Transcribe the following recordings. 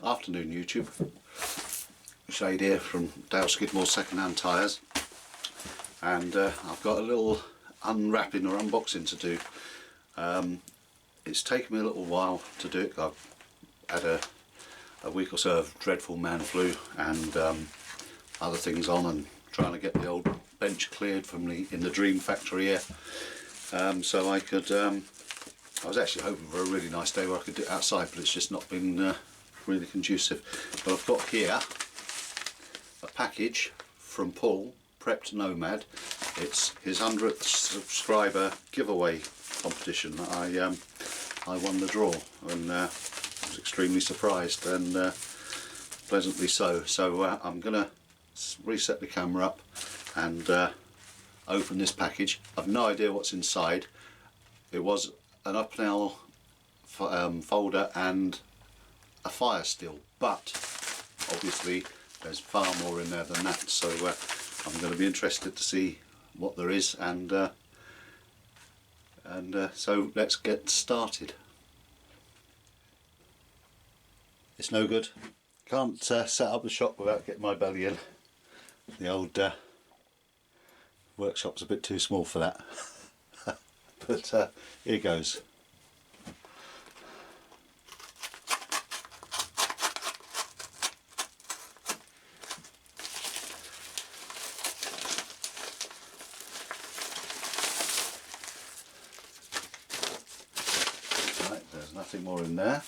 Afternoon YouTube. Shade here from Skidmore second-hand tyres, and I've got a little unwrapping or unboxing to do. It's taken me a little while to do it. I've had a week or so of dreadful man flu and other things on, and trying to get the old bench cleared from in the dream factory here, so I could I was actually hoping for a really nice day where I could do it outside, but it's just not been really conducive. But I've got here a package from Paul, prepped Nomad. It's his 100th subscriber giveaway competition. I won the draw, and was extremely surprised and pleasantly so. So I'm gonna reset the camera up and open this package. I've no idea what's inside. It was an Upnell folder and a fire steel, but obviously there's far more in there than that, so I'm going to be interested to see what there is, and so let's get started. It's no good, can't set up the shop without getting my belly in. The old workshop's a bit too small for that. But here goes. Right, there's nothing more in there.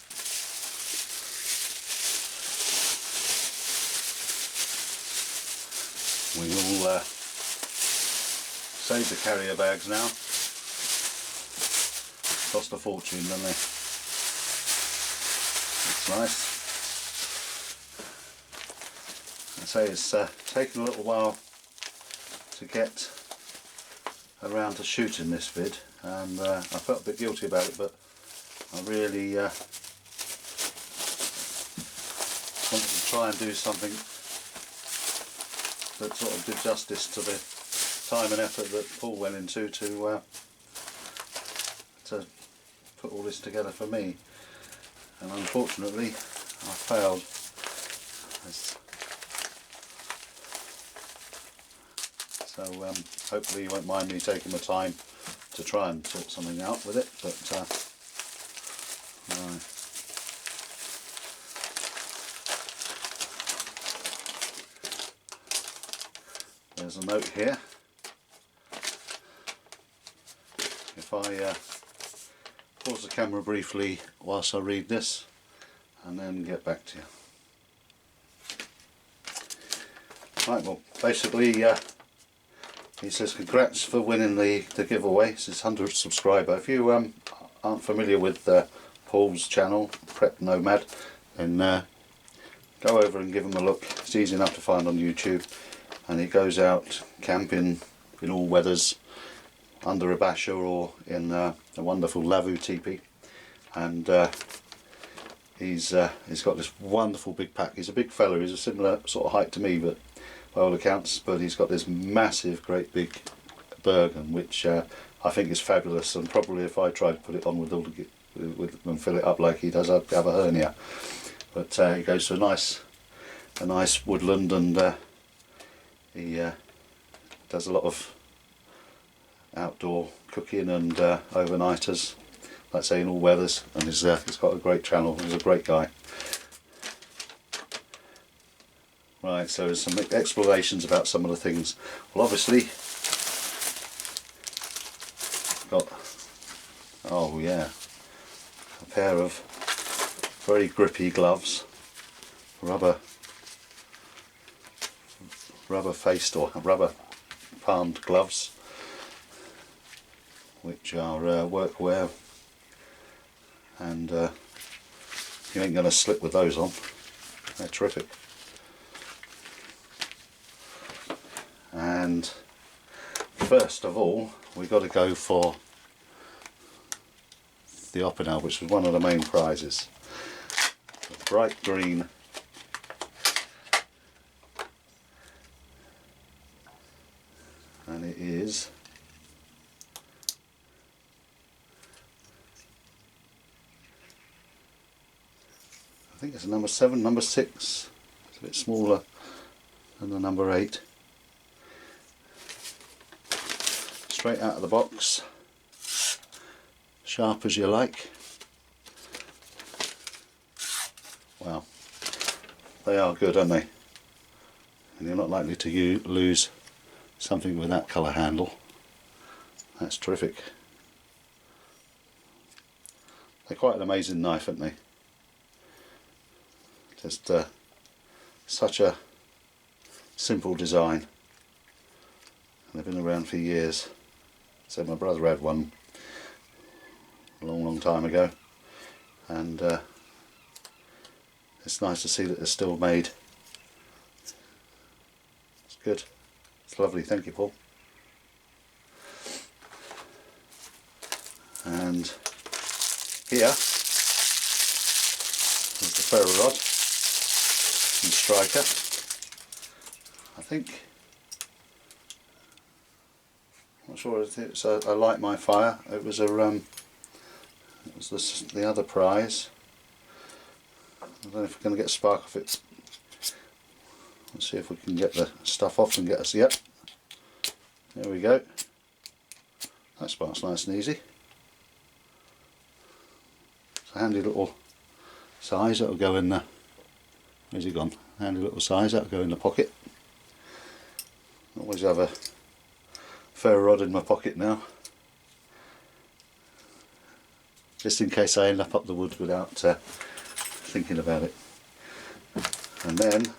We will save the carrier bags now. Cost a fortune, don't they? That's nice. I say it's taken a little while to get around to shooting this vid, and I felt a bit guilty about it, but I really wanted to try and do something that sort of did justice to the time and effort that Paul went into to put all this together for me, and unfortunately I failed. So hopefully you won't mind me taking the time to try and sort something out with it, but there's a note here. If I pause the camera briefly whilst I read this and then get back to you. Right, well basically he says congrats for winning the giveaway. It's his 100th subscriber. If you aren't familiar with Paul's channel, Prep Nomad, then go over and give him a look. It's easy enough to find on YouTube, and he goes out camping in all weathers, under a basher or in a wonderful Lavu teepee, and he's got this wonderful big pack. He's a big fella, he's a similar sort of height to me, but by all accounts, but he's got this massive, great big Bergen, which I think is fabulous, and probably if I tried to put it on with and fill it up like he does, I'd have a hernia. But he goes to a nice woodland, and he does a lot of outdoor cooking and overnighters, like I say, in all weathers, and he's got a great channel. He's a great guy. Right, so there's some explanations about some of the things. Well, obviously got, oh yeah, a pair of very grippy gloves, rubber faced or rubber palmed gloves, which are workwear, and you ain't going to slip with those on. They're terrific. And first of all, we've got to go for the Opinel, which was one of the main prizes. The bright green and it is think it's a number 7, number 6. It's a bit smaller than the number 8. Straight out of the box, sharp as you like. Wow, they are good, aren't they? And you're not likely to lose something with that colour handle. That's terrific. They're quite an amazing knife, aren't they? Just such a simple design, and they've been around for years. So my brother had one a long time ago, and it's nice to see that they're still made. It's good. It's lovely. Thank you, Paul. And here is the Ferro Rod and Striker. I think, I'm not sure it's a Light My Fire. It was a it was the other prize. I don't know if we're going to get a spark off it. Let's see if we can get the stuff off and get us. Yep. There we go. That sparks nice and easy. It's a handy little size that'll go in the. Where's he gone? Handy little size that'll go in the pocket. Always have a Ferro Rod in my pocket now, just in case I end up the wood without thinking about it. And then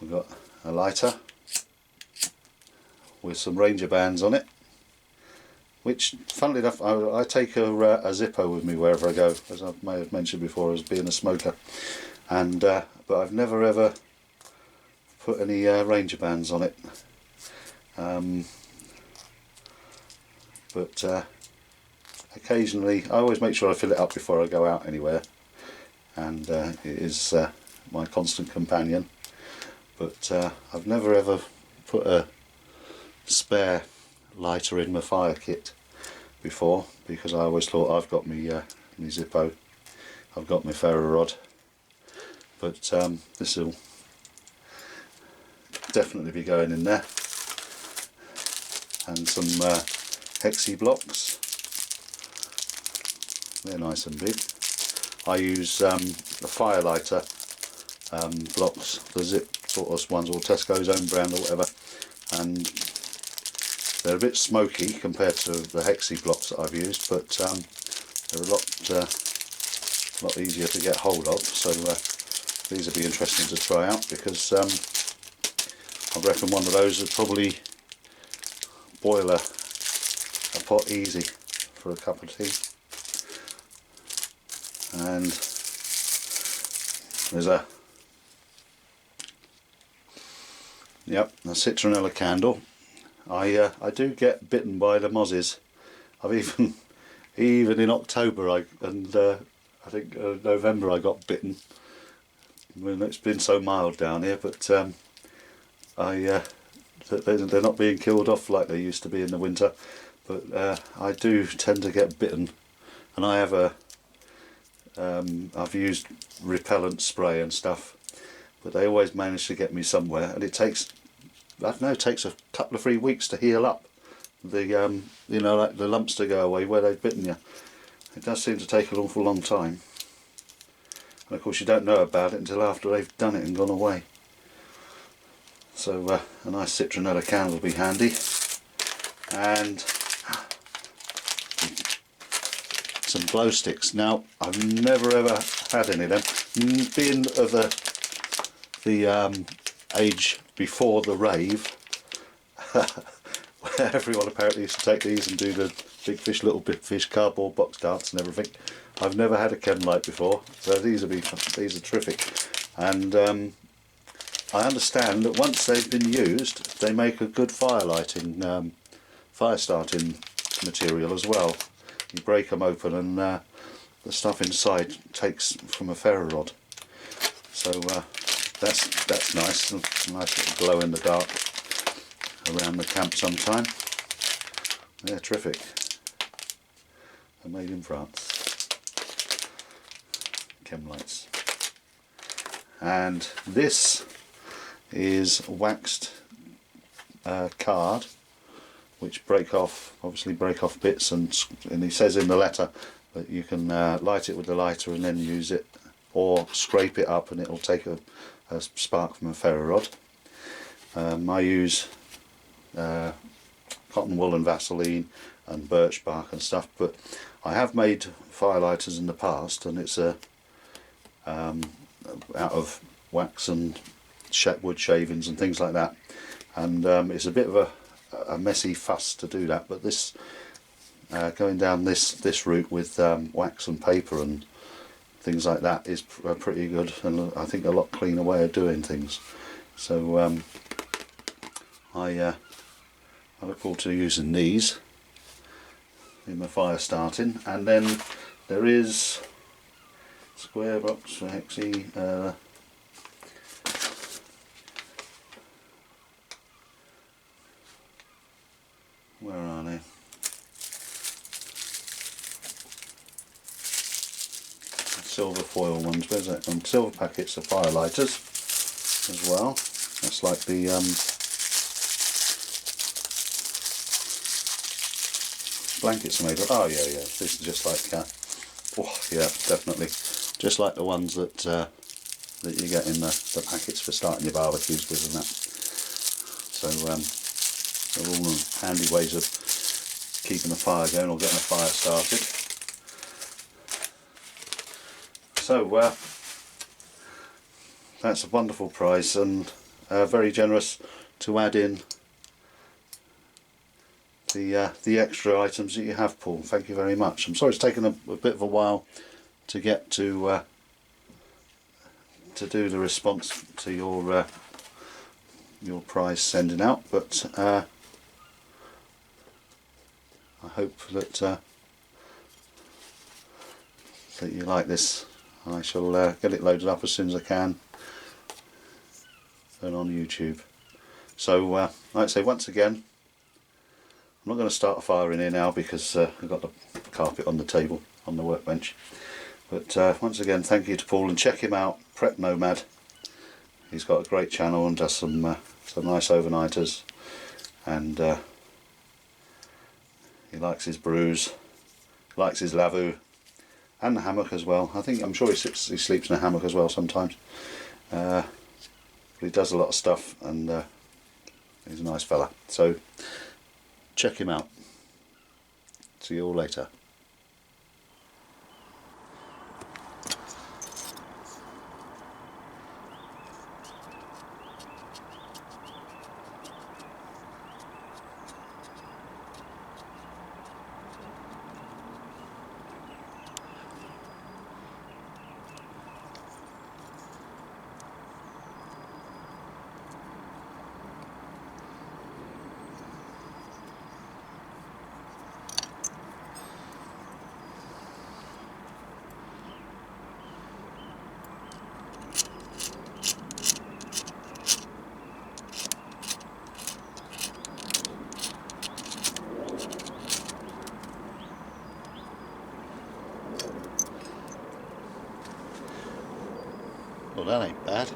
we've got a lighter with some Ranger bands on it, which, funnily enough, I take a Zippo with me wherever I go, as I may have mentioned before, as being a smoker, and but I've never ever put any Ranger bands on it. But occasionally, I always make sure I fill it up before I go out anywhere, and it is my constant companion. But I've never ever put a spare lighter in my fire kit before, because I always thought I've got me Zippo, I've got my Ferro Rod, but this will definitely be going in there, and some Hexie Blocks. They're nice and big. I use the Firelighter blocks, the zip sort of ones, or Tesco's own brand or whatever, and they're a bit smoky compared to the Hexie Blocks that I've used, but they're a lot easier to get hold of. So these will be interesting to try out, because I reckon one of those would probably boil a pot easy for a cup of tea. And there's a citronella candle. I do get bitten by the mozzies. I've even in October I think November I got bitten. I mean, it's been so mild down here, but they're not being killed off like they used to be in the winter. But I do tend to get bitten, and I have I've used repellent spray and stuff, but they always manage to get me somewhere, and it takes, I don't know, it takes a couple of 3 weeks to heal up the you know, like the lumps to go away where they've bitten you. It does seem to take an awful long time, and of course you don't know about it until after they've done it and gone away. So a nice citronella candle will be handy, and some glow sticks. Now, I've never ever had any of them, being of the age before the rave, where everyone apparently used to take these and do the big fish, little big fish cardboard box dance and everything. I've never had a chem light before, so these are terrific. And I understand that once they've been used, they make a good fire starting material as well. You break them open, and the stuff inside takes from a Ferro Rod. So that's nice. A nice little glow in the dark around the camp sometime. They're terrific. They're made in France. chem lights. And this is waxed card, which obviously break off bits, and he says in the letter that you can light it with the lighter and then use it, or scrape it up and it'll take a spark from a ferro rod. I use cotton wool and Vaseline and birch bark and stuff, but I have made firelighters in the past, and it's out of wax and wood shavings and things like that, and it's a bit of a messy fuss to do that, but this going down this route with wax and paper and things like that is pretty good, and I think a lot cleaner way of doing things. So I look forward to using these in my fire starting. And then there is square box for Hexie, where are they? Silver foil ones, where's that one? Silver packets of firelighters as well. That's like the blankets are made of. Oh yeah, this is just like oh yeah, definitely just like the ones that that you get in the packets for starting your barbecues with and that. So they're all handy ways of keeping the fire going or getting a fire started. So that's a wonderful price, and very generous to add in the extra items that you have, Paul. Thank you very much. I'm sorry it's taken a bit of a while to get to do the response to your prize sending out, but I hope that that you like this. I shall get it loaded up as soon as I can and on YouTube. So like I say, once again, I'm not going to start a fire in here now because I've got the carpet on the table on the workbench. But once again, thank you to Paul, and check him out, Prep Nomad. He's got a great channel and does some nice overnighters, and he likes his brews, likes his lavu, and the hammock as well. I'm sure he sleeps in a hammock as well sometimes. But he does a lot of stuff, and he's a nice fella. So check him out. See you all later. Well, that ain't bad.